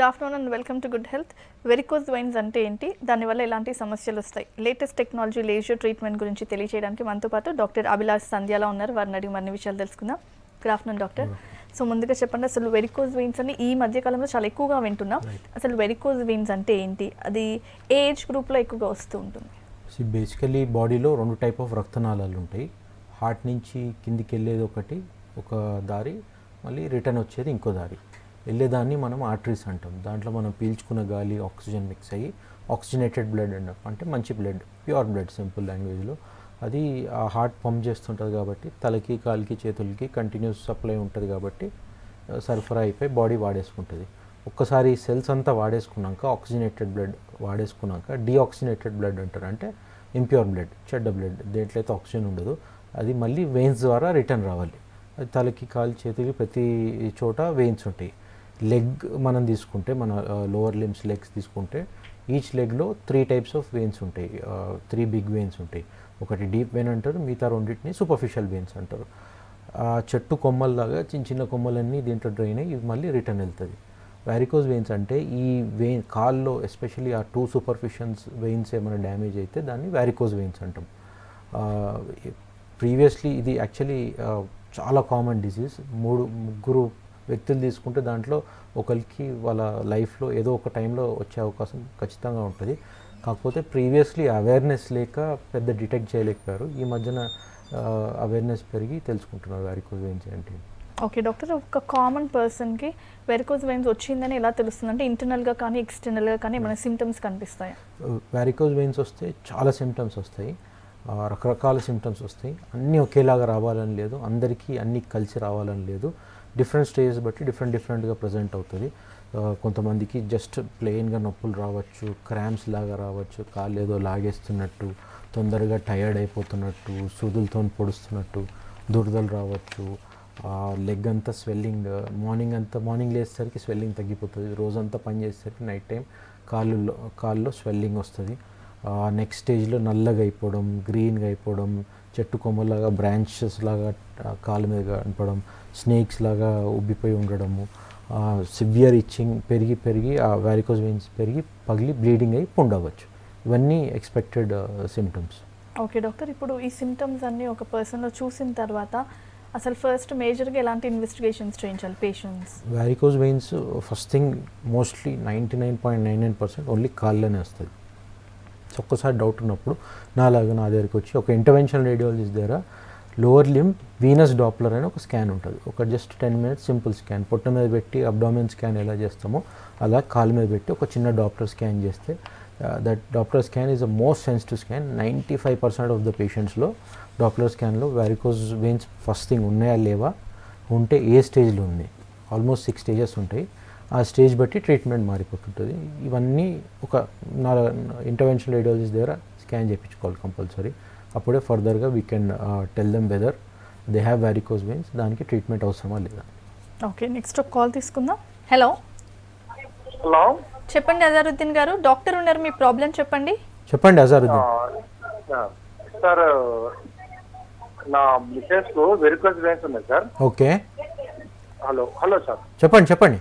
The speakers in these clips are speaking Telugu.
Good afternoon and welcome to good health. Varicose veins అంటే ఏంటి, దానివల్ల ఎలాంటి సమస్యలు వస్తాయి, లేటెస్ట్ టెక్నాలజీ లేజర్ ట్రీట్మెంట్ గురించి తెలియజేయడానికి మనతో పాటు డాక్టర్ అభిలాష్ సంధ్యాల ఉన్నారు. వారిని అడిగి మరిన్ని విషయాలు తెలుసుకుందాం. Good afternoon doctor. సో ముందుగా చెప్పండి, అసలు వెరికోజ్ వెయిన్స్ అని ఈ మధ్యకాలంలో చాలా ఎక్కువగా వింటున్నాం. అసలు వెరికోజ్ వెయిన్స్ అంటే ఏంటి, అది ఏ ఏజ్ గ్రూప్లో ఎక్కువగా వస్తూ ఉంటుంది? బేసికలీ బాడీలో రెండు టైప్ ఆఫ్ రక్తనాళాలు ఉంటాయి. హార్ట్ నుంచి కిందికి వెళ్ళేది ఒక దారి, మళ్ళీ రిటర్న్ వచ్చేది ఇంకో దారి. వెళ్ళేదాన్ని మనం ఆర్టరీస్ అంటాం. దాంట్లో మనం పీల్చుకున్న గాలి ఆక్సిజన్ మిక్స్ అయ్యి ఆక్సిజనేటెడ్ బ్లడ్ అంటాం, అంటే మంచి బ్లడ్, ప్యూర్ బ్లడ్ సింపుల్ లాంగ్వేజ్లో. అది ఆ హార్ట్ పంప్ చేస్తుంటుంది కాబట్టి తలకి కాలికి చేతులకి కంటిన్యూస్ సప్లై ఉంటుంది కాబట్టి సరఫరా అయిపోయి బాడీ వాడేసుకుంటుంది. ఒక్కసారి సెల్స్ అంతా వాడేసుకున్నాక ఆక్సిజనేటెడ్ బ్లడ్ వాడేసుకున్నాక డీఆక్సిజనేటెడ్ బ్లడ్ అంటారు, అంటే ఇంప్యూర్ బ్లడ్, చెడ్డ బ్లడ్, దేంట్లో అయితే ఆక్సిజన్ ఉండదు అది మళ్ళీ వెయిన్స్ ద్వారా రిటర్న్ రావాలి. అది తలకి కాలి చేతికి ప్రతి చోట వెయిన్స్ ఉంటాయి. లెగ్ మనం తీసుకుంటే, మన లోవర్ లిమ్స్ లెగ్స్ తీసుకుంటే ఈచ్ లెగ్లో 3 టైప్స్ ఆఫ్ వెయిన్స్ ఉంటాయి. 3 బిగ్ వెయిన్స్ ఉంటాయి. ఒకటి డీప్ వెయిన్ అంటారు, మిగతా రెండింటిని సూపర్ఫిషియల్ వెయిన్స్ అంటారు. చెట్టు కొమ్మల్లాగా చిన్న చిన్న కొమ్మలన్నీ దీంట్లో డ్రైన్ అయ్యి ఇది మళ్ళీ రిటర్న్ వెళ్తుంది. వారికోజ్ వెయిన్స్ అంటే ఈ వెయిన్ కాల్లో ఎస్పెషల్లీ ఆ 2 సూపర్ఫిషియల్ వెయిన్స్ ఏమైనా డ్యామేజ్ అయితే దాన్ని వారికోజ్ వెయిన్స్ అంటాం. ప్రీవియస్లీ ఇది యాక్చువల్లీ చాలా కామన్ డిసీజ్. ముగ్గురు వ్యక్తులు తీసుకుంటే దాంట్లో ఒకరికి వాళ్ళ లైఫ్లో ఏదో ఒక టైంలో వచ్చే అవకాశం ఖచ్చితంగా ఉంటుంది. కాకపోతే ప్రీవియస్లీ అవేర్నెస్ లేక పెద్ద డిటెక్ట్ చేయలేకపోయారు. ఈ మధ్యన అవేర్నెస్ పెరిగి తెలుసుకుంటున్నారు వారికోజ్ వెయిన్స్ ఏంటి. ఓకే డాక్టర్, ఒక కామన్ పర్సన్కి వెరికోజ్ వెయిన్స్ వచ్చిందని ఎలా తెలుస్తుంది? అంటే ఇంటర్నల్గా కానీ ఎక్స్టర్నల్గా కానీ ఏమైనా సిమ్టమ్స్ కనిపిస్తాయి? వారికోజ్ వెయిన్స్ వస్తే చాలా సిమ్టమ్స్ వస్తాయి, రకరకాల సిమ్టమ్స్ వస్తాయి. అన్నీ ఒకేలాగా రావాలని లేదు, అందరికీ అన్నీ కలిసి రావాలని లేదు. డిఫరెంట్ స్టేజెస్ బట్టి డిఫరెంట్గా ప్రజెంట్ అవుతుంది. కొంతమందికి జస్ట్ ప్లెయిన్గా నొప్పులు రావచ్చు, క్రాంప్స్ లాగా రావచ్చు, కాళ్ళు ఏదో లాగేస్తున్నట్టు, తొందరగా టయర్డ్ అయిపోతున్నట్టు, సూదులతో పొడుస్తున్నట్టు, దురదలు రావచ్చు, లెగ్ అంతా స్వెల్లింగ్, మార్నింగ్ లేచేసరికి స్వెల్లింగ్ తగ్గిపోతుంది, రోజంతా పని చేసేసరికి నైట్ టైం కాళ్ళలో స్వెల్లింగ్ వస్తుంది. నెక్స్ట్ స్టేజ్లో నల్లగా అయిపోవడం, గ్రీన్గా అయిపోవడం, చెట్టు కొమ్మలాగా బ్రాంచెస్ లాగా కాళ్ళ మీద కనపడడం, స్నేక్స్ లాగా ఉబ్బిపోయి ఉండడము, సివియర్ ఇచ్చింగ్ పెరిగి ఆ వారికోజ్ వెయిన్స్ పెరిగి పగిలి బ్లీడింగ్ అయ్యి పుండవచ్చు. ఇవన్నీ ఎక్స్పెక్టెడ్ సిమ్టమ్స్. ఓకే డాక్టర్, ఇప్పుడు ఈ సిమ్టమ్స్ అన్నీ ఒక పర్సన్లో చూసిన తర్వాత అసలు ఫస్ట్ మేజర్గా ఎలాంటి ఇన్వెస్టిగేషన్స్ చేయించాలి patients? Varicose veins first thing mostly 99.99% only కాళ్ళనే వస్తుంది. ఒక్కసారి డౌట్ ఉన్నప్పుడు నా దగ్గరికి వచ్చి ఒక ఇంటర్వెన్షనల్ రేడియాలజిస్ట్ దగ్గర లోవర్ లిమ్ వీనస్ డాప్లర్ అని ఒక స్కాన్ ఉంటుంది. ఒక జస్ట్ 10 minutes సింపుల్ స్కాన్, పొట్ట మీద పెట్టి అబ్డామిన్ స్కాన్ ఎలా చేస్తామో అలా కాలు మీద పెట్టి ఒక చిన్న డాప్లర్ స్కాన్ చేస్తే that Doppler scan is the most sensitive scan. 95% of the పేషెంట్స్లో డాప్లర్ స్కాన్లో వారికోజ్ వెయిన్స్ ఫస్ట్ థింగ్ ఉన్నాయా లేవా, ఉంటే ఏ స్టేజ్లో ఉంది, ఆల్మోస్ట్ 6 stages ఉంటాయి. ఆ స్టేజ్ బట్టి ట్రీట్మెంట్ మారిపోతుంటుంది. ఇవన్నీ ఒక ఇంటర్వెన్షనల్ రేడియాలజిస్ట్ దగ్గర స్కాన్ చేయించుకోవాలి కంపల్సరీ. అప్పుడే ఫర్దర్గా we can tell them whether they have varicose veins, దానికి ట్రీట్మెంట్ అవసరమా లేదా. ఓకే, నెక్స్ట్ ఒక కాల్ తీసుకుందాం. హలో హలో, చెప్పండి అజారుద్దీన్ గారు, డాక్టర్ ఉన్నారు, మీ ప్రాబ్లం చెప్పండి. చెప్పండి అజారుద్దీన్. సార్ నా మిసెస్ కు వెరికోజ్ వెయిన్స్ ఉన్నాయి సార్. ఓకే, హలో సార్, చెప్పండి.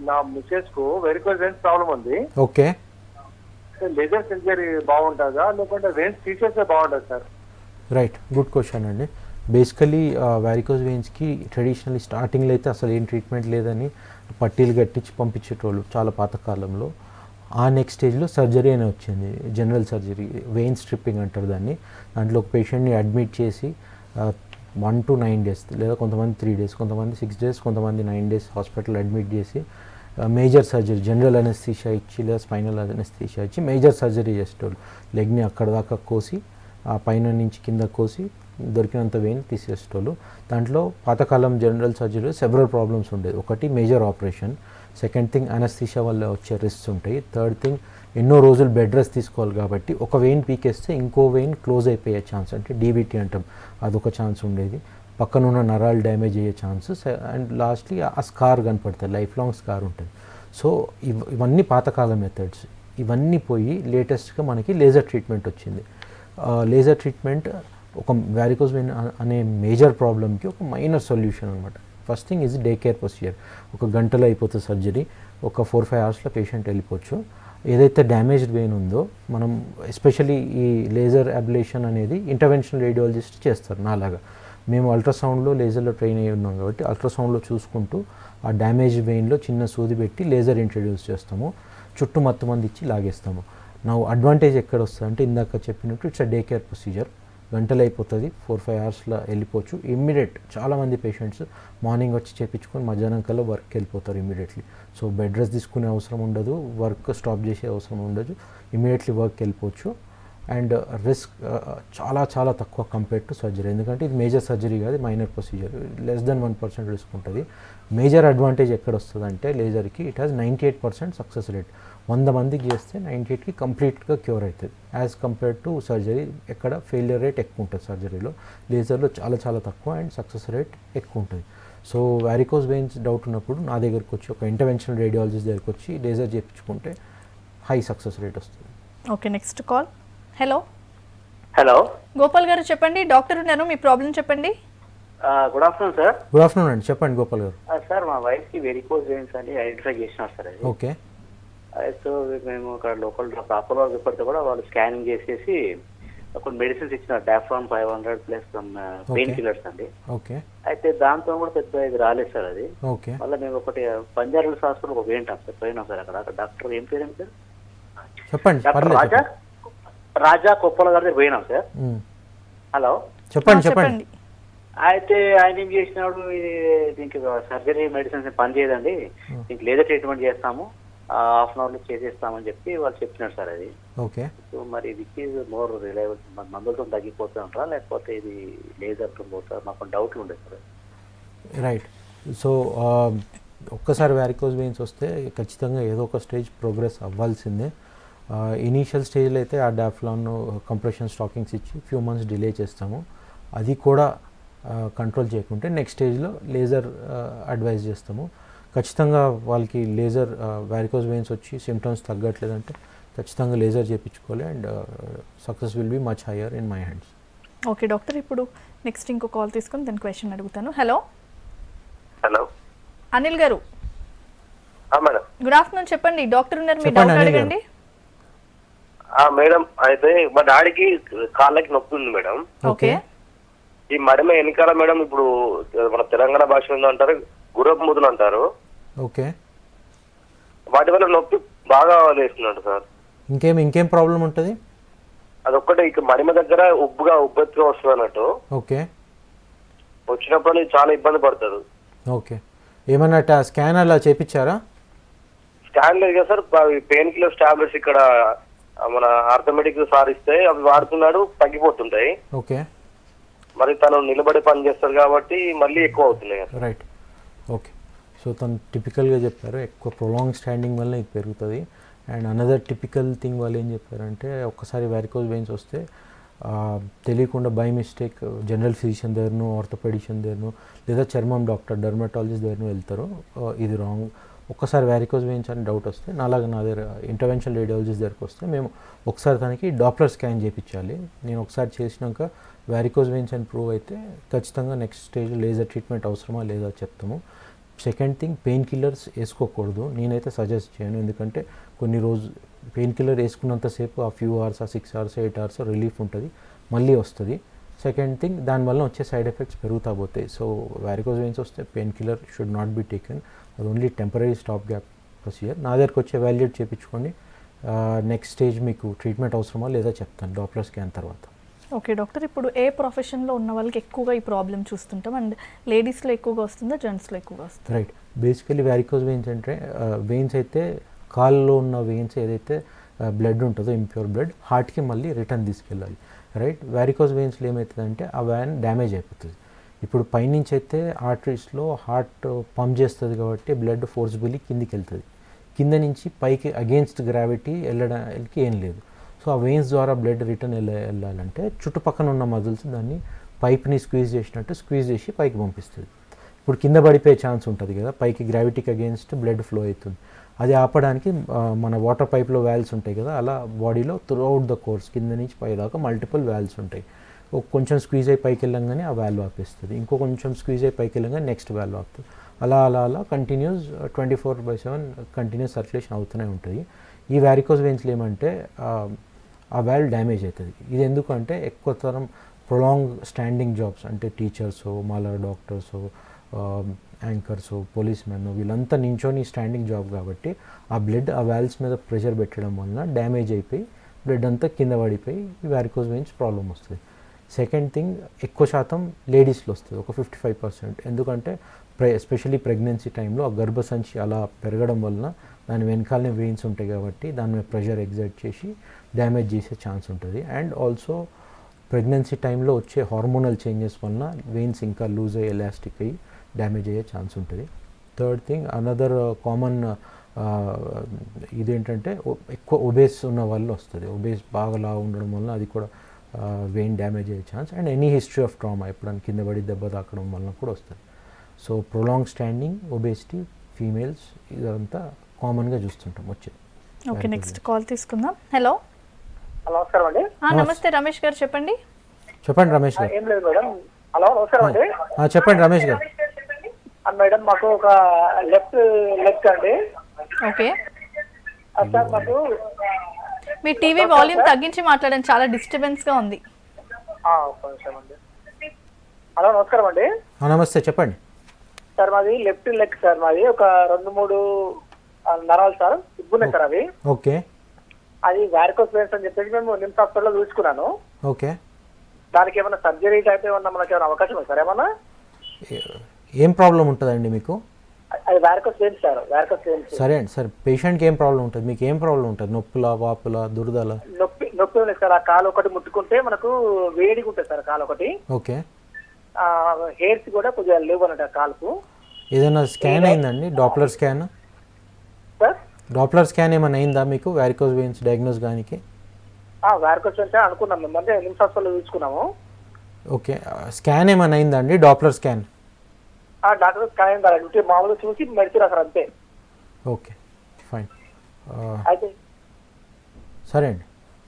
నా మిసెస్ కు వెరికోజ్ వెయిన్స్ ప్రాబ్లం ఉంది. ఓకే, లేజర్ సర్జరీ బాగుంటుందా లేకుంటే వెయిన్స్ తీసేస్తే బాగుంటుంది సార్? రైట్, గుడ్ క్వశ్చన్ అండి. బేసికలీ వారికోజ్ వెయిన్స్కి ట్రెడిషనల్లీ స్టార్టింగ్లో అయితే అసలు ఏం ట్రీట్మెంట్ లేదని పట్టీలు కట్టించి పంపించేటోళ్ళు చాలా పాతకాలంలో. ఆ నెక్స్ట్ స్టేజ్లో సర్జరీ అనే వచ్చింది, జనరల్ సర్జరీ, వెయిన్ స్ట్రిప్పింగ్ అంటారు దాన్ని. దాంట్లో ఒక పేషెంట్ని అడ్మిట్ చేసి 1 to 9 days, లేదా కొంతమంది 3 days, కొంతమంది 6 days, కొంతమంది 9 days హాస్పిటల్ అడ్మిట్ చేసి మేజర్ సర్జరీ, జనరల్ అనెస్థీషియా ఇచ్చి లేదా స్పైనల్ అనెస్థీషియా ఇచ్చి మేజర్ సర్జరీ చేసేటోళ్ళు. లెగ్ని అక్కడ దాకా కోసి, ఆ పైన నుంచి కింద కోసి దొరికినంత వెయిన్ తీసేసేటోళ్ళు. దాంట్లో పాతకాలం జనరల్ సర్జరీలో సెవరల్ ప్రాబ్లమ్స్ ఉండేది. ఒకటి major operation, second thing anaesthesia వల్ల వచ్చే రిస్క్స్ ఉంటాయి, థర్డ్ థింగ్ ఎన్నో రోజులు బెడ్ రెస్ట్ తీసుకోవాలి కాబట్టి ఒక వెయిన్ పీకేస్తే ఇంకో వెయిన్ క్లోజ్ అయిపోయే ఛాన్స్, అంటే డీబీటీ అంటాం, అదొక ఛాన్స్ ఉండేది. పక్కన ఉన్న నరాలు డ్యామేజ్ అయ్యే ఛాన్సెస్, అండ్ లాస్ట్లీ ఆ స్కార్ కనపడుతుంది, లైఫ్ లాంగ్ స్కార్ ఉంటుంది. సో ఇవన్నీ పాతకాల మెథడ్స్. ఇవన్నీ పోయి లేటెస్ట్గా మనకి లేజర్ ట్రీట్మెంట్ వచ్చింది. లేజర్ ట్రీట్మెంట్ ఒక వారికోజ్ వెయిన్ అనే మేజర్ ప్రాబ్లమ్కి ఒక మైనర్ సొల్యూషన్ అనమాట. First thing is day care procedure. ఒక గంటలో అయిపోతుంది సర్జరీ, ఒక 4-5 అవర్స్లో పేషెంట్ వెళ్ళిపోవచ్చు. ఏదైతే డ్యామేజ్డ్ వెయిన్ ఉందో మనం ఎస్పెషలీ ఈ లేజర్ అబ్లేషన్ అనేది ఇంటర్వెన్షనల్ రేడియాలజిస్ట్ చేస్తారు. నాలాగా మేము అల్ట్రాసౌండ్లో లేజర్లో ట్రైన్ అయ్యి ఉన్నాం కాబట్టి అల్ట్రాసౌండ్లో చూసుకుంటూ ఆ డ్యామేజ్ వెయిన్లో చిన్న సూది పెట్టి లేజర్ ఇంట్రడ్యూస్ చేస్తాము, చుట్టూ మత్తు మంది ఇచ్చి లాగేస్తాము. నా అడ్వాంటేజ్ ఎక్కడ వస్తుంది అంటే ఇందాక చెప్పినట్టు it's a day care procedure. గంటలు అయిపోతుంది, 4-5 అవర్స్లో వెళ్ళిపోవచ్చు. ఇమ్మీడియట్ చాలామంది పేషెంట్స్ మార్నింగ్ వచ్చి చేయించుకొని మధ్యాహ్నం కల్లా వర్క్కి వెళ్ళిపోతారు ఇమీడియట్లీ. సో బెడ్ రెస్ట్ తీసుకునే అవసరం ఉండదు, వర్క్ స్టాప్ చేసే అవసరం ఉండదు, ఇమీడియట్లీ వర్క్కి వెళ్ళిపోవచ్చు. అండ్ రిస్క్ చాలా చాలా తక్కువ కంపేర్ టు సర్జరీ, ఎందుకంటే ఇది మేజర్ సర్జరీ కాదు, minor procedure. Less than 1% risk ఉంటుంది. మేజర్ అడ్వాంటేజ్ ఎక్కడ వస్తుంది అంటే లేజర్కి ఇట్ హ్యాస్ 98% సక్సెస్ రేట్. 100 మందికి చేస్తే 98కి కంప్లీట్గా క్యూర్ అవుతుంది. యాజ్ కంపేర్ టు సర్జరీ ఎక్కడ ఫెయిలియర్ రేట్ ఎక్కువ ఉంటుంది సర్జరీలో, లేజర్లో చాలా చాలా తక్కువ అండ్ సక్సెస్ రేట్ ఎక్కువ ఉంటుంది. సో వారికోస్ వెయిన్స్ డౌట్ ఉన్నప్పుడు నా దగ్గరకు వచ్చి ఒక ఇంటర్వెన్షనల్ రేడియాలజిస్ట్ దగ్గరకు వచ్చి లేజర్ చేయించుకుంటే హై సక్సెస్ రేట్ వస్తుంది. Okay, next call. Hello hello, Gopal గారు చెప్పండి, డాక్టర్ ఉన్నారు, మీ ప్రాబ్లం చెప్పండి. Good afternoon sir. Good afternoon అండి, చెప్పండి గోపాల్ గారు. సార్ మా వైఫ్కి వెరికోజ్ వెయిన్స్ అని ఐడెంటిఫై చేసినారు సార్ అది. ఓకే. సో మేము ఇక్కడ లోకల్ ప్రాపర్ వర్క్ ఇప్పటితో కూడా వాళ్ళు స్కానింగ్ చేసేసి కొన్ని మెడిసిన్స్ ఇచ్చినారు, డాఫ్రాన్ 500 ప్లస్ పెయిన్ కిల్లర్స్ అండి. ఓకే. అయితే దాంతో కూడా పెద్ద ఇది రాలేదు సార్ అది. ఓకే. మళ్ళీ మేము ఒకటి పంజాబ్ హాస్పిటల్ ఒక పోయింటాం సార్, పోయినాం సార్. అక్కడ డాక్టర్ ఏం పేరు సార్? చెప్పండి. డాక్టర్ రాజా కొప్పల గారి దగ్గర పోయినాం సార్. హలో, చెప్పండి చెప్పండి. అయితే ఆయన ఏం చేసినాడు, దీనికి సర్జరీ మెడిసిన్స్ పని చేయదండి, దీనికి లేజర్ ట్రీట్మెంట్ చేస్తాము, హాఫ్ అన్ అవర్లో చేసేస్తామని చెప్పి వాళ్ళు చెప్పినారు సార్ అది. ఓకే. సో మరి విచ్ ఈజ్ మోర్ రిలయబుల్, మందులతో తగ్గిపోతూ ఉంటారా లేకపోతే ఇది లేజర్తో పోతారా? మాకు డౌట్లు ఉండేది సార్. రైట్. సో ఒక్కసారి వారికోస్ వెయిన్స్ వస్తే ఖచ్చితంగా ఏదో ఒక స్టేజ్ ప్రోగ్రెస్ అవ్వాల్సిందే. ఇనీషియల్ స్టేజ్లో అయితే ఆ డాఫ్లాన్ కంప్రెషన్ స్టాకింగ్స్ ఇచ్చి ఫ్యూ మంత్స్ డిలే చేస్తాము. అది కూడా కంట్రోల్ చేయకుంటే నెక్స్ట్ స్టేజ్లో లేజర్ అడ్వైజ్ చేస్తాము. ఖచ్చితంగా వాళ్ళకి లేజర్ వారికోస్ వెయిన్స్ వచ్చి సిమ్టమ్స్ తగ్గట్లేదంటే ఖచ్చితంగా లేజర్ చేయించుకోవాలి and success will be much higher in my hands. Okay doctor, ఇప్పుడు నెక్స్ట్ ఇంకో కాల్ తీసుకొని దాని క్వశ్చన్ అడుగుతాను. హలో హలో, అనిల్ గారు. మేడం. గుడ్ ఆఫ్టర్నూన్, చెప్పండి, డాక్టర్ ఉన్నారు, మీ చెప్పండి డౌట్ అనిల్ గారు. అడగండి. మేడం, అయితే మా డాడీకి కాళ్ళకి నొప్పి ఉంది మేడం. ఓకే. ఈ మడమ వెనకాల మేడం, ఇప్పుడు మన తెలంగాణ భాషలో అంటారు గుర్రపు ముదులు అంటారు. ఓకే. వాటి వల్ల నొప్పి బాగా వేస్తున్నాడు సార్. ఇంకేం ప్రాబ్లం ఉంటుంది? అదొక్కటే ఇక మడిమ దగ్గర ఉబ్బెత్తుగా వస్తుంది అన్నట్టు. ఓకే. వచ్చినప్పుడు చాలా ఇబ్బంది పడుతుంది. ఓకే. ఏమన్నా స్కాన్ అలా చేయించారా? స్కాన్ లేదు కదా సార్, పెయిన్ కిల్లర్స్ టాబ్లెట్స్ ఇక్కడ మన ఆర్థోమెటిక్ సార్ ఇస్తే అవి వాడుతున్నాడు, తగ్గిపోతుంటాయి. ఓకే. మరి తను నిలబడి పని చేస్తారు కాబట్టి మళ్ళీ ఎక్కువ అవుతున్నాయి. రైట్. ఓకే. సో తను టిపికల్గా చెప్పారు, ఎక్కువ ప్రొలాంగ్ స్టాండింగ్ వల్ల ఇది పెరుగుతుంది. అండ్ అనదర్ టిపికల్ థింగ్ వాళ్ళు ఏం చెప్పారంటే ఒక్కసారి వారికోస్ వెయిన్స్ వస్తే తెలియకుండా బై మిస్టేక్ జనరల్ ఫిజిషియన్ దగ్గరను, ఆర్థోపెడిషియన్ దగ్గరను, లేదా చర్మం డాక్టర్ డర్మటాలజిస్ట్ దగ్గరను వెళ్తారు. ఇది రాంగ్. ఒక్కసారి వారికోస్ వెయిన్స్ అని డౌట్ వస్తే నా దగ్గర ఇంటర్వెన్షనల్ రేడియాలజిస్ట్ దగ్గరకు వస్తే మేము ఒకసారి తనకి డాప్లర్ స్కాన్ చేయించాలి. నేను ఒకసారి చేసినాక వారికోస్ వెయిన్స్ అని ప్రూవ్ అయితే ఖచ్చితంగా నెక్స్ట్ స్టేజ్ లేజర్ ట్రీట్మెంట్ అవసరమా లేదా చెప్తాము. సెకండ్ థింగ్, పెయిన్ కిల్లర్స్ వేసుకోకూడదు, నేనైతే సజెస్ట్ చేయను. ఎందుకంటే కొన్ని రోజు పెయిన్ కిల్లర్ వేసుకున్నంతసేపు ఆ few hours, 6 hours 8 hours relief ఉంటుంది, మళ్ళీ వస్తుంది. సెకండ్ థింగ్, దానివల్ల వచ్చే సైడ్ ఎఫెక్ట్స్ పెరుగుతా పోతాయి. సో వారికోస్ వెయిన్స్ వస్తే pain killer should not be taken, అది only temporary stop gap procedure. నా దగ్గరకు వచ్చి ఎవాల్యుయేట్ చేయించుకోండి, నెక్స్ట్ స్టేజ్ మీకు ట్రీట్మెంట్ అవసరమా లేదా చెప్తాను డాప్లర్ స్కాన్ తర్వాత. ఓకే డాక్టర్, ఇప్పుడు ఏ ప్రొఫెషన్లో ఉన్న వాళ్ళకి ఎక్కువగా ఈ ప్రాబ్లం చూస్తుంటాం, అండ్ లేడీస్లో ఎక్కువగా వస్తుందా, జెంట్స్లో ఎక్కువగా వస్తుంది? రైట్. బేసికలీ వారికోస్ వెయిన్స్ అంటే వెయిన్స్ అయితే కాల్లో ఉన్న వెయిన్స్ ఏదైతే బ్లడ్ ఉంటుందో ఇంప్యూర్ బ్లడ్ హార్ట్కి మళ్ళీ రిటర్న్ తీసుకెళ్ళాలి. రైట్. వారికోస్ వెయిన్స్లో ఏమవుతుందంటే ఆ వ్యాన్ డ్యామేజ్ అయిపోతుంది. ఇప్పుడు పైనుంచి అయితే ఆర్టరీస్లో హార్ట్ పంప్ చేస్తుంది కాబట్టి బ్లడ్ ఫోర్స్బుల్లీ కిందికి వెళ్తుంది, కింద నుంచి పైకి అగేన్స్ట్ గ్రావిటీ వెళ్ళడానికి ఏం లేదు. సో ఆ వెయిన్స్ ద్వారా బ్లడ్ రిటర్న్ వెళ్ళాలంటే చుట్టుపక్కల ఉన్న మజిల్స్ దాన్ని పైప్ని స్క్వీజ్ చేసినట్టు స్క్వీజ్ చేసి పైకి పంపిస్తుంది. ఇప్పుడు కింద పడిపోయే ఛాన్స్ ఉంటుంది కదా, పైకి గ్రావిటీకి అగేన్స్ట్ బ్లడ్ ఫ్లో అవుతుంది. అది ఆపడానికి మన వాటర్ పైప్లో వాల్వ్స్ ఉంటాయి కదా, అలా బాడీలో త్రూఅవుట్ ద కోర్స్ కింద నుంచి పై దాకా మల్టిపుల్ వాల్వ్స్ ఉంటాయి. కొంచెం స్క్వీజ్ అయ్యి పైకి వెళ్ళంగానే ఆ వాల్వ్ ఆపేస్తుంది, ఇంకో కొంచెం స్క్వీజ్ అయ్యి పైకి వెళ్ళంగానే నెక్స్ట్ వాల్వ్ ఆపుతుంది. అలా అలా అలా కంటిన్యూస్ 24/7 కంటిన్యూస్ సర్క్యులేషన్ అవుతూనే ఉంటుంది. ఈ వ్యారికోజ్ వెయిన్స్లో ఏమంటే ఆ వాల్వ్ డ్యామేజ్ అవుతుంది. ఇది ఎందుకంటే ఎక్కువ తరం ప్రొలాంగ్ స్టాండింగ్ జాబ్స్ అంటే టీచర్స్, మాలా డాక్టర్స్, యాంకర్స్, పోలీస్ మెన్ వీళ్ళంతా నించొని స్టాండింగ్ జాబ్ కాబట్టి ఆ బ్లడ్ ఆ వాల్వ్స్ మీద ప్రెషర్ పెట్టడం వలన డ్యామేజ్ అయిపోయి బ్లడ్ అంతా కింద పడిపోయి వ్యారికోజ్ వెయిన్స్ ప్రాబ్లం వస్తుంది. సెకండ్ థింగ్, ఎక్కువ శాతం లేడీస్లో వస్తుంది, ఒక 55%. ఎందుకంటే ఎస్పెషల్లీ ప్రెగ్నెన్సీ టైంలో ఆ గర్భసంచి అలా పెరగడం వలన దాని వెనకాలనే వెయిన్స్ ఉంటాయి కాబట్టి దాని మీద ప్రెషర్ ఎగ్జర్ట్ చేసి డ్యామేజ్ చేసే ఛాన్స్ ఉంటుంది. అండ్ ఆల్సో ప్రెగ్నెన్సీ టైంలో వచ్చే హార్మోనల్ చేంజెస్ వలన వెయిన్స్ ఇంకా లూజ్ అయ్యి ఎలాస్టిక్ అయ్యి డ్యామేజ్ అయ్యే ఛాన్స్ ఉంటుంది. థర్డ్ థింగ్, అనదర్ కామన్ ఇదేంటంటే ఎక్కువ ఒబేస్ ఉన్న వాళ్ళు వస్తుంది. ఒబేస్ బాగా లా ఉండడం వలన అది కూడా వెయిన్ డ్యామేజ్ అయ్యే chance. And any history of trauma, ఎప్పుడైనా కింద పడి దెబ్బ తాకడం వలన కూడా వస్తుంది. So prolong standing, obesity, females ఇదంతా కామన్గా చూస్తుంటాం వచ్చేది. ఓకే, నెక్స్ట్ కాల్ తీసుకుందాం. హలో, నమస్కారం అండి. నమస్తే రమేష్ గారు, చెప్పండి. చెప్పండి రమేష్ గారు. ఏం లేదు మేడం. హలో, నమస్కారం అండి. చెప్పండి రమేష్ గారు. మేడం, మాకు ఒక లెఫ్ట్ లెగ్ అండి. ఓకే, సార్ మాకు మీ టీవీ వాల్యూమ్ తగ్గించి మాట్లాడండి, చాలా డిస్టర్బెన్స్గా ఉంది. ఒక్క నిమిషం అండి. హలో, నమస్కారం అండి. నమస్తే, చెప్పండి సార్. మాది లెఫ్ట్ లెగ్ సార్. మాది ఒక 2-3 నరాలు సార్ ఇబ్బున్నాయి సార్. అవి ఓకే, అది వారికోస్ వెయిన్స్ అని చెప్పేసి మేము నిమ్స్ హాస్పిటల్లో చూసుకున్నాను. ఓకే. దానికి ఏమైనా సర్జరీ టైప్ ఏమన్నా మనకి ఏమైనా అవకాశం ఉంది సార్? ఏమన్నా ఏం ప్రాబ్లం ఉంటుందండి మీకు? అది varicose veins sir. Varicose veins. సరే అండి సార్, పేషెంట్కి ఏం ప్రాబ్లం ఉంటుంది? మీకు ఏం ప్రాబ్లం ఉంటుంది? నొప్పులా, వాపులా, దురదలా? నొప్పి ఉంది సార్. ఆ కాలు ఒకటి ముట్టుకుంటే మనకు వేడిగా ఉంటుంది సార్ కాలు ఒకటి. ఓకే. హెయిర్స్ కూడా కొద్దిగా లేవు అన్నట్టు ఆ కాలుకు. ఏదైనా స్కాన్ అయిందండి? Doppler scan? Sir, Doppler scan ఏమైనా అయిందా మీకు వ్యారికోజ్ వెయిన్స్ డయాగ్నోస్ గానికి? వారికోస్ వెయిన్స్ అనుకున్నాం మేము, అంటే నిమ్స్ హాస్పిటల్లో చూసుకున్నాము. ఓకే, స్కాన్ ఏమైనా అయిందండి? Doppler scan? డాక్టర్ స్కాన్ అయిందా అంటే మామూలుగా చూసి మెడిసిన్ రాసారు అంతే. Okay, fine. అయితే సరే అండి,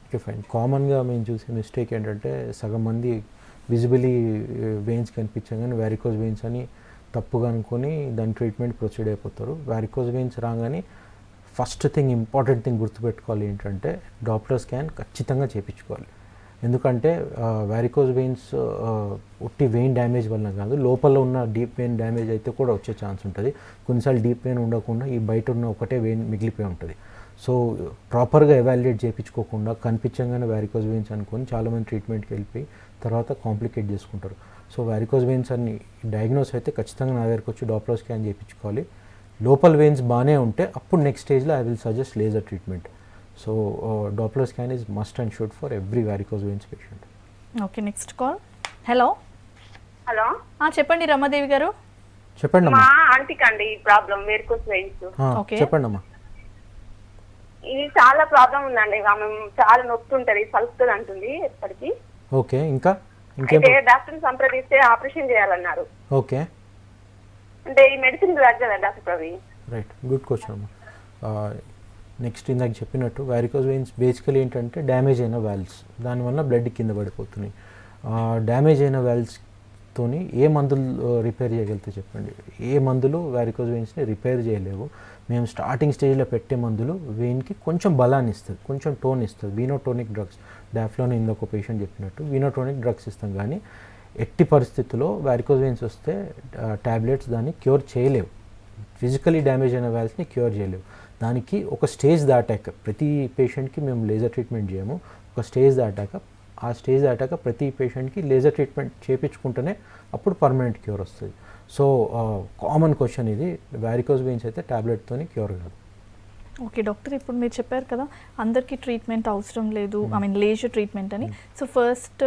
ఓకే ఫైన్. కామన్గా మేము చూసే మిస్టేక్ ఏంటంటే సగం మంది విజిబిలీ వెయిన్స్ కనిపించగానే వ్యారికోజ్ వెయిన్స్ అని తప్పుగా అనుకొని దాని ట్రీట్మెంట్ ప్రొసీడ్ అయిపోతారు. వ్యారికోజ్ వెయిన్స్ రాగానే ఫస్ట్ థింగ్, ఇంపార్టెంట్ థింగ్ గుర్తుపెట్టుకోవాలి ఏంటంటే డాప్లర్ స్కాన్ ఖచ్చితంగా చేయించుకోవాలి. ఎందుకంటే వ్యారికోజ్ వెయిన్స్ ఉట్టి వెయిన్ డ్యామేజ్ వలన కాదు, లోపల ఉన్న డీప్ వెయిన్ డ్యామేజ్ అయితే కూడా వచ్చే ఛాన్స్ ఉంటుంది. కొన్నిసార్లు డీప్ వెయిన్ ఉండకుండా ఈ బయట ఉన్న ఒకటే వెయిన్ మిగిలిపోయి ఉంటుంది. సో ప్రాపర్గా ఎవాల్యుయేట్ చేయించుకోకుండా కనిపించగానే వ్యారికోజ్ వెయిన్స్ అనుకొని చాలామంది ట్రీట్మెంట్కి వెళ్ళిపోయి తర్వాత కాంప్లికేట్ చేసుకుంటారు. సో వ్యారికోజ్ వెయిన్స్ అన్ని డయాగ్నోస్ అయితే ఖచ్చితంగా నా దగ్గరకు వచ్చి డాప్లర్ స్కాన్ చేయించుకోవాలి. లోపల్ వెయిన్స్ బాగానే ఉంటే అప్పుడు నెక్స్ట్ స్టేజ్లో I will suggest laser treatment. So Doppler scan is must and should for every varicose veins patient. Okay, next call. Hello. Hello, చెప్పండి రమాదేవి గారు. చెప్పండి మా అమ్మా. ఆంటీకి అండి ఈ ప్రాబ్లం వేరికోస్ వెయిన్స్. ఓకే. చెప్పండి అమ్మా. ఇది చాలా ప్రాబ్లం ఉందండి. ఆమె చాలా నొప్పి ఉంటది, సలుపుతుంది అంటుంది ఎప్పటికీ. ఓకే, ఇంకా ఇంకేం? అయితే డాక్టర్ని సంప్రదిస్తే ఆపరేషన్ చేయాలన్నారు. ఓకే, అంటే ఈ మెడిసిన్ తగ్గదా doctor Praveen? Right, good question అమ్మా. నెక్స్ట్ ఇందాక చెప్పినట్టు వ్యారికోజ్ వెయిన్స్ బేసికలీ ఏంటంటే డ్యామేజ్ అయిన వాల్వ్స్, దానివల్ల బ్లడ్ కింద పడిపోతున్నాయి. డ్యామేజ్ అయిన వాల్వ్స్తోని ఏ మందులు రిపేర్ చేయగలిగితే చెప్పండి? ఏ మందులు వ్యారికోజ్ వెయిన్స్ని రిపేర్ చేయలేవు. మేము స్టార్టింగ్ స్టేజ్లో పెట్టే మందులు వెయిన్కి కొంచెం బలాన్ని ఇస్తుంది, కొంచెం టోన్ ఇస్తుంది. వీనోటోనిక్ డ్రగ్స్, డాఫ్లోని ఇంకొక పేషెంట్ చెప్పినట్టు వీనోటోనిక్ డ్రగ్స్ ఇస్తాం. కానీ ఎట్టి పరిస్థితుల్లో వ్యారికోజ్ వెయిన్స్ వస్తే ట్యాబ్లెట్స్ దాన్ని క్యూర్ చేయలేవు. ఫిజికలీ డ్యామేజ్ అయిన వాల్వ్స్ని క్యూర్ చేయలేవు. దానికి ఒక స్టేజ్ దాటాక, ప్రతి పేషెంట్కి మేము లేజర్ ట్రీట్మెంట్ చేయము. ఒక స్టేజ్ దాటాక ప్రతి పేషెంట్కి లేజర్ ట్రీట్మెంట్ చేయించుకుంటేనే అప్పుడు పర్మనెంట్ క్యూర్ వస్తుంది. సో కామన్ క్వశ్చన్ ఇది. వ్యారికోజ్ వెయిన్స్ అయితే ట్యాబ్లెట్తోని క్యూర్ కాదు. ఓకే డాక్టర్, ఇప్పుడు మీరు చెప్పారు కదా అందరికీ ట్రీట్మెంట్ అవసరం లేదు, లేజర్ ట్రీట్మెంట్ అని. సో ఫస్ట్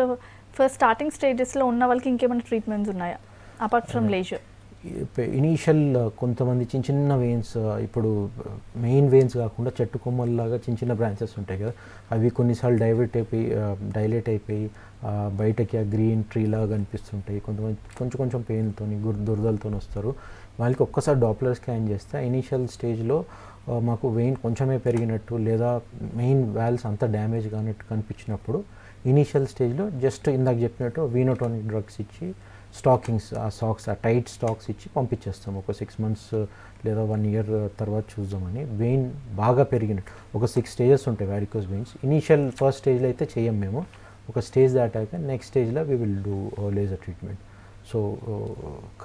స్టార్టింగ్ స్టేజెస్లో ఉన్న వాళ్ళకి ఇంకేమైనా ట్రీట్మెంట్స్ ఉన్నాయా అపార్ట్ ఫ్రమ్ లేజర్? ఇనీషియల్ కొంతమంది చిన్న చిన్న వెయిన్స్, ఇప్పుడు మెయిన్ వెయిన్స్ కాకుండా చెట్టు కొమ్మల్లాగా చిన్న చిన్న బ్రాంచెస్ ఉంటాయి కదా, అవి కొన్నిసార్లు డైలేట్ అయిపోయి బయటకి ఆ గ్రీన్ ట్రీ లాగా కనిపిస్తుంటాయి. కొంతమంది కొంచెం పెయిన్తో దురదలతో వస్తారు. వాళ్ళకి ఒక్కసారి డాప్లర్ స్కాన్ చేస్తే ఇనీషియల్ స్టేజ్లో మాకు వెయిన్ కొంచెమే పెరిగినట్టు లేదా మెయిన్ వాల్వ్స్ అంత డ్యామేజ్ కానట్టు కనిపించినప్పుడు ఇనీషియల్ స్టేజ్లో జస్ట్ ఇందాక చెప్పినట్టు వీనోటోనిక్ డ్రగ్స్ ఇచ్చి స్టాకింగ్స్ ఆ సాక్స్ ఆ టైట్ స్టాక్స్ ఇచ్చి పంపించేస్తాం. ఒక 6 months లేదా 1 year తర్వాత చూద్దామని. వెయిన్ బాగా పెరిగినట్టు ఒక 6 stages ఉంటాయి వారికోస్ వెయిన్స్. ఇనీషియల్ ఫస్ట్ స్టేజ్లో అయితే చేయం మేము. ఒక స్టేజ్ దాటాక నెక్స్ట్ స్టేజ్లో we will do laser treatment. So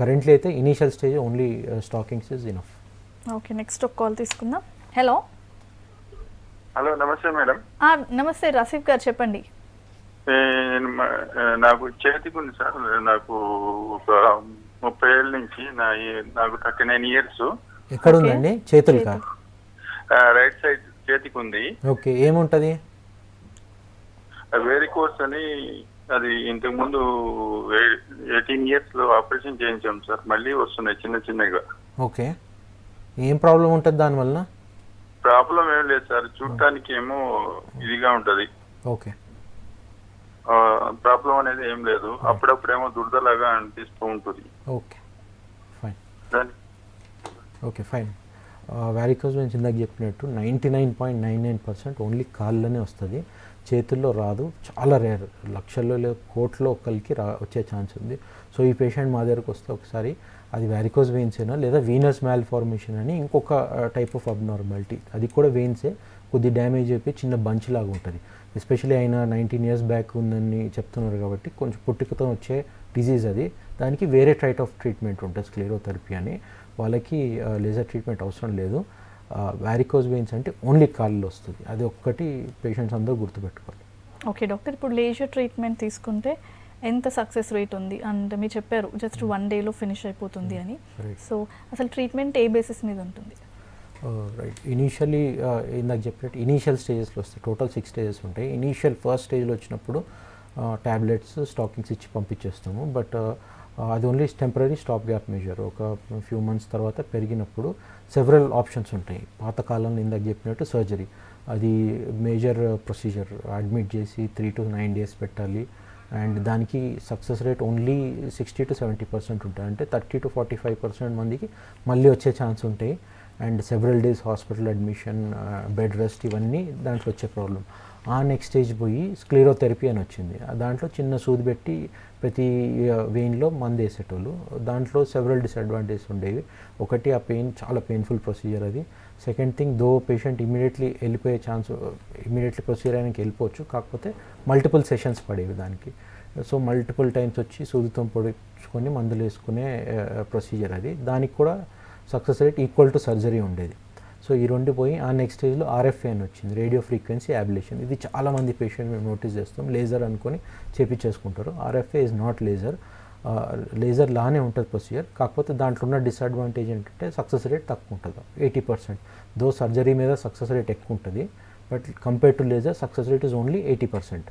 currently అయితే initial stage only stockings is enough. Okay, next ఒక కాల్ తీసుకుందాం. హలో. హలో, నమస్తే మేడం. నమస్తే రసీఫ్ గారు, చెప్పండి. నాకు చేతికి ఉంది సార్. నాకు ఒక 30 ఏళ్ళ నుంచి నాకు 39 years. ఎక్కడ ఉందండి? చేతులుగా? రైట్ సైడ్ చేతికి ఉంది. ఓకే, ఏముంటుంది? వేరికోస్ అని, అది ఇంతకు ముందు 18 years లో ఆపరేషన్ చేయించాం సార్. మళ్ళీ వస్తున్నాయి చిన్న చిన్నగా. ఓకే, ఏం ప్రాబ్లం ఉంటుంది దానివల్ల? ప్రాబ్లం ఏం లేదు సార్, చూడటానికి ఏమో ఇదిగా ఉంటది. ఓకే, ప్రాబ్లం అనేది ఏం లేదు. అప్పుడప్పుడేమో దురదలాగా అనిపిస్తూ ఉంటుంది. Okay fine. Okay fine. Varicose veins ఇందాక చెప్పినట్టు 99.99% ఓన్లీ కాళ్ళలోనే వస్తుంది, చేతుల్లో రాదు. చాలా రేర్, లక్షల్లో లేదా కోట్లో ఒకరికి వచ్చే ఛాన్స్ ఉంది. సో ఈ పేషెంట్ మా దగ్గరకు వస్తే ఒకసారి అది వారికోస్ వెయిన్స్ అయినా లేదా వీనస్ మ్యాల్ఫార్మేషన్ అని ఇంకొక టైప్ ఆఫ్ అబ్నార్మాలిటీ, అది కూడా వెయిన్సే, కొద్ది డ్యామేజ్ అయిపోయి చిన్న బంచ్ లాగా ఉంటుంది. ఎస్పెషల్లీ ఆయన 19 years బ్యాక్ ఉందని చెప్తున్నారు కాబట్టి కొంచెం పుట్టుకతో వచ్చే డిజీజ్ అది. దానికి వేరే టైప్ ఆఫ్ ట్రీట్మెంట్ ఉంటుంది, స్క్లెరోథెరపీ అని. వాళ్ళకి లేజర్ ట్రీట్మెంట్ అవసరం లేదు. వారికోస్ వెయిన్స్ అంటే ఓన్లీ కాళ్ళలో వస్తుంది, అది ఒక్కటి పేషెంట్స్ అందరూ గుర్తుపెట్టుకోవాలి. ఓకే డాక్టర్, ఇప్పుడు లేజర్ ట్రీట్మెంట్ తీసుకుంటే ఎంత సక్సెస్ రేట్ ఉంది? అండ్ మీరు చెప్పారు జస్ట్ 1 dayలో ఫినిష్ అయిపోతుంది అని. సో అసలు ట్రీట్మెంట్ ఏ బేసిస్ మీద ఉంటుంది? రైట్, ఇనీషియలీ ఇందాక చెప్పినట్టు ఇనీషియల్ స్టేజెస్లో వస్తాయి. టోటల్ 6 stages ఉంటాయి. ఇనీషియల్ ఫస్ట్ స్టేజ్లో వచ్చినప్పుడు ట్యాబ్లెట్స్ స్టాకింగ్స్ ఇచ్చి పంపించేస్తాము. బట్ అది only temporary stop gap measure. ఒక ఫ్యూ మంత్స్ తర్వాత పెరిగినప్పుడు సెవరల్ ఆప్షన్స్ ఉంటాయి. పాతకాలంలో ఇందాక చెప్పినట్టు సర్జరీ, అది మేజర్ ప్రొసీజర్, అడ్మిట్ చేసి 3 to 9 days పెట్టాలి. అండ్ దానికి సక్సెస్ రేట్ ఓన్లీ 60 to 70% ఉంటాయి. అంటే 30 to 45% మందికి మళ్ళీ వచ్చే ఛాన్స్ ఉంటాయి. And several days hospital admission, bed rest, ఇవన్నీ దాంట్లో వచ్చే ప్రాబ్లం. ఆ నెక్స్ట్ స్టేజ్ పోయి స్క్లెరోథెరపీ అని వచ్చింది. దాంట్లో చిన్న సూది పెట్టి ప్రతి వెయిన్లో మందు వేసేటోళ్ళు. దాంట్లో సెవరల్ డిసడ్వాంటేజెస్ ఉండేవి. ఒకటి, ఆ పెయిన్ చాలా పెయిన్ఫుల్ ప్రొసీజర్ అది. సెకండ్ థింగ్, దో పేషెంట్ ఇమీడియట్లీ వెళ్ళిపోయే ఛాన్స్, ఇమీడియట్లీ ప్రొసీజర్ ఆయనకి వెళ్ళిపోవచ్చు, కాకపోతే మల్టిపుల్ సెషన్స్ పడేవి దానికి. సో మల్టిపుల్ టైమ్స్ వచ్చి సూదితో పొడుచుకొని మందులు వేసుకునే ప్రొసీజర్ అది. దానికి కూడా success rate equal to surgery ఉండేది. సో ఈ రెండు పోయి ఆ నెక్స్ట్ స్టేజ్లో RFA అని వచ్చింది, రేడియో ఫ్రీక్వెన్సీ అబ్లేషన్. ఇది చాలామంది పేషెంట్ మేము నోటీస్ చేస్తాం, లేజర్ అనుకొని చేపించేసుకుంటారు. RFA is not laser. Laser లానే ఉంటుంది ప్రొసీజర్, కాకపోతే దాంట్లో ఉన్న డిసడ్వాంటేజ్ ఏంటంటే సక్సెస్ రేట్ తక్కువ ఉంటుంది, 80%. దో సర్జరీ మీద సక్సెస్ రేట్ ఎక్కువ ఉంటుంది, but compare to laser success rate is only 80%.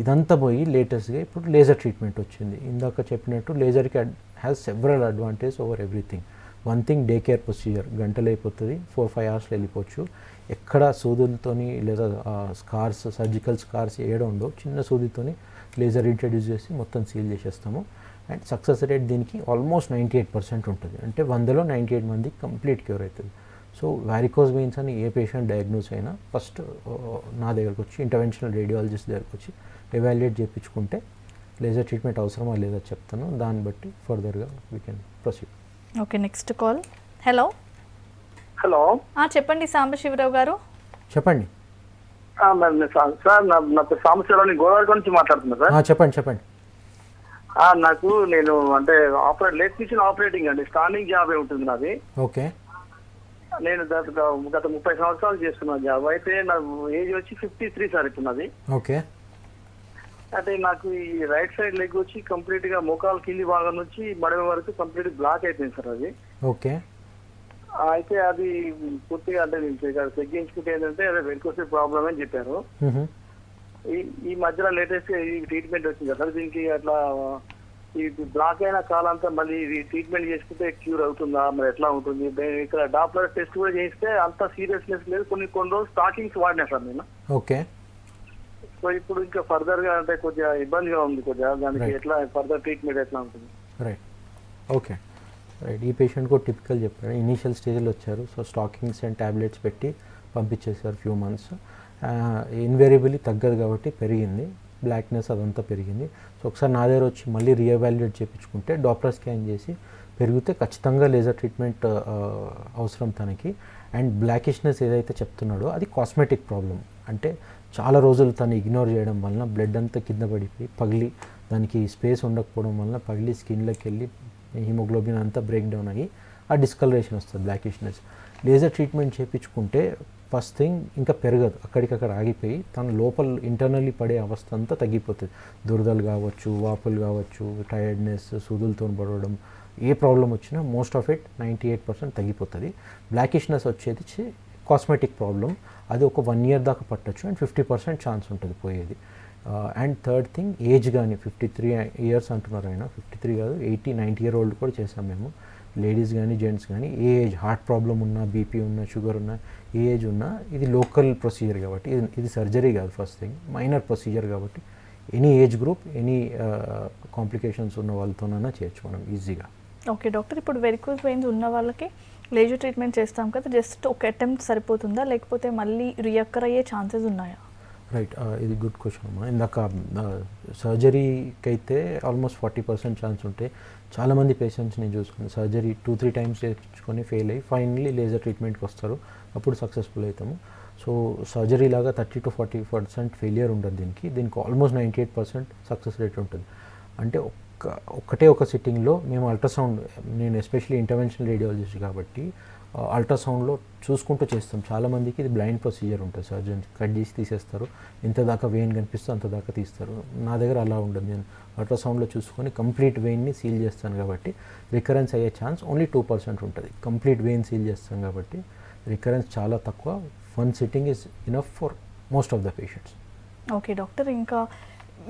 ఇదంతా పోయి లేటెస్ట్గా ఇప్పుడు లేజర్ ట్రీట్మెంట్ వచ్చింది. ఇందాక చెప్పినట్టు లేజర్కి has several advantage over everything. One thing, day care procedure, గంటలు అయిపోతుంది, 4-5 hours వెళ్ళిపోవచ్చు. ఎక్కడ సూదులతోని లేదా స్కార్స్, సర్జికల్ స్కార్స్ ఏడ ఉండవు, చిన్న సూదితోని లేజర్ ఇంట్రడ్యూస్ చేసి మొత్తం సీల్ చేసేస్తాము. అండ్ సక్సెస్ రేట్ దీనికి ఆల్మోస్ట్ 98% ఉంటుంది. అంటే 100లో 98 మందికి కంప్లీట్ క్యూర్ అవుతుంది. సో వారికోస్ వెయిన్స్ అని ఏ పేషెంట్ డయాగ్నోస్ అయినా ఫస్ట్ నా దగ్గరకు వచ్చి, ఇంటర్వెన్షనల్ రేడియాలజిస్ట్ దగ్గరకు వచ్చి ఎవాల్యుయేట్ చేయించుకుంటే లేజర్ ట్రీట్మెంట్ అవసరమా లేదా చెప్తాను, దాన్ని బట్టి ఫర్దర్గా we can proceed. Okay, next call. Hello. Hello, చెప్పండి సాంబశివరావు గారు. చెప్పండి సార్. నాకు సాంబశివరావు, గోదావరి నుంచి మాట్లాడుతున్నా సార్. చెప్పండి. నేను అంటే లేట్ మిషన్ ఆపరేటింగ్ అండి, స్టాండింగ్ జాబ్ ఉంటుంది నాది. ఓకే. నేను గత 30 సంవత్సరాలు చేస్తున్నా జాబ్. అయితే నాకు ఏజ్ వచ్చి 53 సార్ ఇప్పుడు నాది. ఓకే. అంటే నాకు ఈ రైట్ సైడ్ లెగ్ వచ్చి కంప్లీట్ గా మోకాలు కింది భాగం నుంచి మడమ వరకు కంప్లీట్ బ్లాక్ అయిపోయింది సార్ అది. ఓకే. అయితే అది పూర్తిగా అంటే నేను చెక్ చేయించుకుంటే ఏంటంటే అదే వెరికోస్ ప్రాబ్లమ్ అని చెప్పారు. ఈ మధ్యలో లేటెస్ట్ గా ఈ ట్రీట్మెంట్ వచ్చింది కదా సార్, దీనికి అట్లా ఈ బ్లాక్ అయిన కాలంతా మళ్ళీ ట్రీట్మెంట్ చేసుకుంటే క్యూర్ అవుతుందా, మరి ఎట్లా ఉంటుంది? ఇక్కడ డాప్లర్ టెస్ట్ కూడా చేయిస్తే అంత సీరియస్నెస్ లేదు. కొన్ని రోజులు స్టాకింగ్స్ వాడినా సార్ నేను. ఓకే. సో ఇప్పుడు ఇంకా ఫర్దర్ గా అంటే కొద్దిగా ఇబ్బందిగా ఉంది, కొద్దిగా దానికి ఎట్లా ఫర్దర్ ట్రీట్మెంట్ ఎట్లా ఉంటుంది? రైట్. ఓకే. రైట్, ఈ పేషెంట్ కూడా టిపికల్ చెప్పాడు. ఇనీషియల్ స్టేజ్లో వచ్చారు, సో స్టాకింగ్స్ అండ్ ట్యాబ్లెట్స్ పెట్టి పంపించేశారు ఫ్యూ మంత్స్. ఇన్వేరియబుల్లీ తగ్గదు కాబట్టి పెరిగింది, బ్లాక్నెస్ అదంతా పెరిగింది. సో ఒకసారి నా దగ్గర వచ్చి మళ్ళీ రీఎవాల్యుయేట్ చేయించుకుంటే డాప్లర్ స్కాన్ చేసి పెరిగితే ఖచ్చితంగా లేజర్ ట్రీట్మెంట్ అవసరం తనకి. అండ్ బ్లాకిష్నెస్ ఏదైతే చెప్తున్నాడో అది కాస్మెటిక్ ప్రాబ్లం, అంటే చాలా రోజులు తను ఇగ్నోర్ చేయడం వలన బ్లడ్ అంతా కింద పడిపోయి పగిలి, దానికి స్పేస్ ఉండకపోవడం వలన పగిలి స్కిన్లోకి వెళ్ళి హిమోగ్లోబిన్ అంతా బ్రేక్ డౌన్ అయ్యి ఆ డిస్కలరేషన్ వస్తుంది, బ్లాకిష్నెస్. లేజర్ ట్రీట్మెంట్ చేయించుకుంటే ఫస్ట్ థింగ్ ఇంకా పెరగదు, అక్కడికక్కడ ఆగిపోయి తన లోపల ఇంటర్నల్లీ పడే అవస్థ అంతా తగ్గిపోతుంది. దురదలు కావచ్చు, వాపులు కావచ్చు, టైర్డ్నెస్, సూదులతో పడవడం, ఏ ప్రాబ్లం వచ్చినా మోస్ట్ ఆఫ్ ఇట్ 98% తగ్గిపోతుంది. బ్లాకిష్నెస్ వచ్చేది కాస్మెటిక్ ప్రాబ్లం, అది ఒక 1 year దాకా పట్టచ్చు అండ్ 50% ఛాన్స్ ఉంటుంది పోయేది. అండ్ థర్డ్ థింగ్ ఏజ్ కానీ 53 years అంటున్నారు ఆయన, 53 కాదు 80-90 year old కూడా చేసాం మేము. లేడీస్ కానీ జెంట్స్ కానీ ఏ ఏజ్, హార్ట్ ప్రాబ్లం ఉన్నా, బీపీ ఉన్నా, షుగర్ ఉన్నా, ఏ ఏజ్ ఉన్నా, ఇది లోకల్ ప్రొసీజర్ కాబట్టి ఇది సర్జరీ కాదు, ఫస్ట్ థింగ్ మైనర్ ప్రొసీజర్ కాబట్టి any age group, any complications ఉన్న వాళ్ళతోనైనా చేయొచ్చు మనం ఈజీగా. ఓకే డాక్టర్, ఇప్పుడు వెరికోస్ వెయిన్స్ ఉన్న వాళ్ళకి లేజర్ ట్రీట్మెంట్ చేస్తాం కదా, జస్ట్ ఒక అటెంప్ట్ సరిపోతుందా లేకపోతే మళ్ళీ రియక్కర్ అయ్యే ఛాన్సెస్ ఉన్నాయా? రైట్, ఇది గుడ్ క్వశ్చన్ అమ్మా. ఇందాక సర్జరీకి అయితే ఆల్మోస్ట్ 40% ఛాన్స్ ఉంటాయి. చాలామంది పేషెంట్స్ నేను చూసుకున్నాను, సర్జరీ 2-3 times చేయించుకొని ఫెయిల్ అయ్యి ఫైనల్లీ లేజర్ ట్రీట్మెంట్కి వస్తారు, అప్పుడు సక్సెస్ఫుల్ అవుతాము. సో సర్జరీ లాగా 30-40% ఫెయిలియర్ ఉండదు దీనికి ఆల్మోస్ట్ 98% సక్సెస్ రేట్ ఉంటుంది. అంటే ఒక్కటే ఒక సిట్టింగ్లో మేము అల్ట్రాసౌండ్, నేను ఎస్పెషల్లీ ఇంటర్వెన్షనల్ రేడియాలజిస్ట్ కాబట్టి అల్ట్రాసౌండ్లో చూసుకుంటూ చేస్తాం. చాలామందికి ఇది బ్లైండ్ ప్రొసీజర్ ఉంటుంది, సర్జన్ కట్ చేసి తీసేస్తారు, ఎంత దాకా వెయిన్ కనిపిస్తే అంత దాకా తీస్తారు. నా దగ్గర అలా ఉండదు, నేను అల్ట్రాసౌండ్లో చూసుకొని కంప్లీట్ వెయిన్ని సీల్ చేస్తాను కాబట్టి రికరెన్స్ అయ్యే ఛాన్స్ ఓన్లీ 2% ఉంటుంది. కంప్లీట్ వెయిన్ సీల్ చేస్తాం కాబట్టి రికరెన్స్ చాలా తక్కువ. 1 sitting is enough for most of the patients. Okay doctor, ఇంకా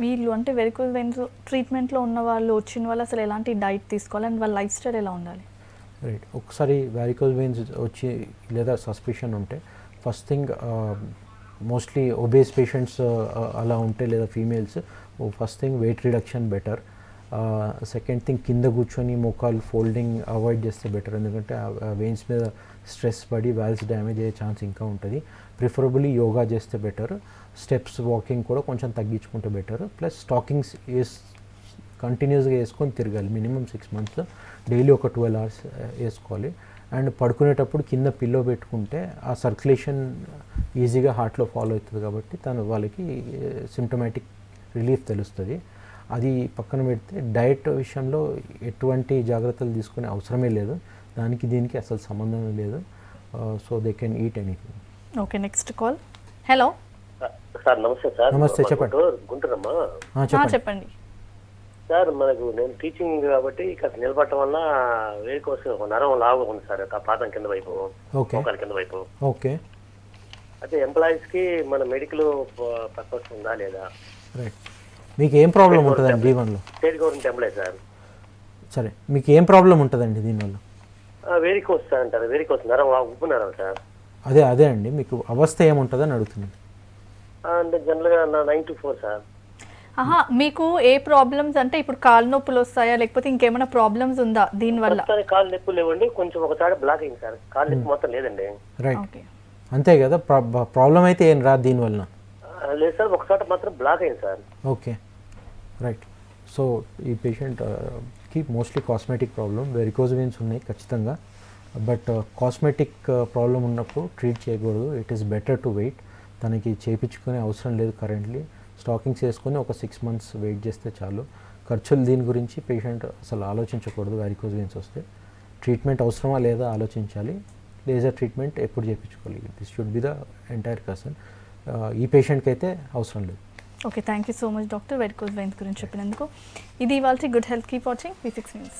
వీళ్ళు అంటే వెరికోస్ వెయిన్స్ ట్రీట్మెంట్లో ఉన్న వాళ్ళు వచ్చిన వాళ్ళు అసలు ఎలాంటి డైట్ తీసుకోవాలి అండ్ వాళ్ళ లైఫ్ స్టైల్ ఎలా ఉండాలి? రైట్, ఒకసారి వారికోస్ వెయిన్స్ వచ్చి లేదా సస్పిషన్ ఉంటే first thing mostly obese patients అలా ఉంటే లేదా females, first thing weight reduction better. Second thing కింద కూర్చొని మోకాలు ఫోల్డింగ్ అవాయిడ్ చేస్తే బెటర్, ఎందుకంటే వెయిన్స్ మీద స్ట్రెస్ పడి వాల్స్ డ్యామేజ్ అయ్యే ఛాన్స్ ఇంకా ఉంటుంది. ప్రిఫరబుల్లీ యోగా చేస్తే బెటర్, స్టెప్స్ వాకింగ్ కూడా కొంచెం తగ్గించుకుంటే బెటర్. ప్లస్ స్టాకింగ్స్ కంటిన్యూస్గా వేసుకొని తిరగాలి, మినిమం 6 months డైలీ ఒక 12 hours వేసుకోవాలి. అండ్ పడుకునేటప్పుడు కింద పిల్లో పెట్టుకుంటే ఆ సర్క్యులేషన్ ఈజీగా హార్ట్లో ఫాలో అవుతుంది కాబట్టి వాళ్ళకి సిమ్టమాటిక్ రిలీఫ్ తెలుస్తుంది. అది పక్కన పెడితే డైట్ విషయంలో ఎటువంటి జాగ్రత్తలు తీసుకునే అవసరమే లేదు, దానికి దీనికి అసలు సంబంధం లేదు. So they can eat anything. Okay, next call. Hello sir, నమస్తే సార్. నమస్తే, చెప్పండి. గుంటూరమ్మా. చెప్పండి సార్, మనకు నేను టీచింగ్ కాబట్టి కాస్త నిలబడటం వల్ల వేరుకోస నరం లావుగా ఉంది సార్, పాదం కింద వైపు, మోకాల కింద వైపు. ఓకే, అయితే ఎంప్లాయీస్ కి మన మెడికల్ పర్పస్ ఉందా లేదా? రైట్, మీకు ఏం ప్రాబ్లం ఉంటుందండి దీనివల్ల? State government employee sir. సరే, మీకు ఏం ప్రాబ్లం ఉంటుందండి దీనివల్ల? వేరికోస్ సార్ అంటారు, వేరికోస్ నరం ఉప్పు నరం సార్. అదే అండి, మీకు అవస్థ ఏముంటుందని అడుగుతున్నాను. అంటే జనరల్గా 9 to 4 సార్. మీకు ఏ ప్రాబ్లమ్స్ అంటే ఇప్పుడు కాలు నొప్పులు వస్తాయా లేకపోతే ఇంకేమైనా ప్రాబ్లమ్స్ ఉందా దీనివల్ల? కాలు నొప్పులు లేవండి, కొంచెం ఒకసారి బ్లాక్ అయింది సార్, కాలు నొప్పి మొత్తం లేదండి. రైట్, అంతే కదా, ప్రాబ్లం అయితే ఏం రాదు దీనివల్ల? లేదు సార్, ఒకసారి మాత్రం బ్లాక్ అయింది సార్. Okay, right. సో ఈ పేషెంట్కి mostly cosmetic problem, varicose veins ఉన్నాయి ఖచ్చితంగా, బట్ కాస్మెటిక్ ప్రాబ్లం ఉన్నప్పుడు ట్రీట్ చేయకూడదు. It is better to wait, తనకి చేయించుకునే అవసరం లేదు కరెంట్లీ. స్టాకింగ్స్ వేసుకొని ఒక 6 months వెయిట్ చేస్తే చాలు. ఖర్చులు దీని గురించి పేషెంట్ అసలు ఆలోచించకూడదు. వారికోస్ వెయిన్స్ వస్తే ట్రీట్మెంట్ అవసరమా లేదా ఆలోచించాలి. లేజర్ ట్రీట్మెంట్ ఎప్పుడు చేయించుకోవాలి, this should be the entire person. ఈ పేషెంట్కి అయితే అవసరం లేదు. Okay, thank you so much doctor, varicose veins గురించి చెప్పినందుకు. ఇది ఇవాళ good health, keep watching V6 News.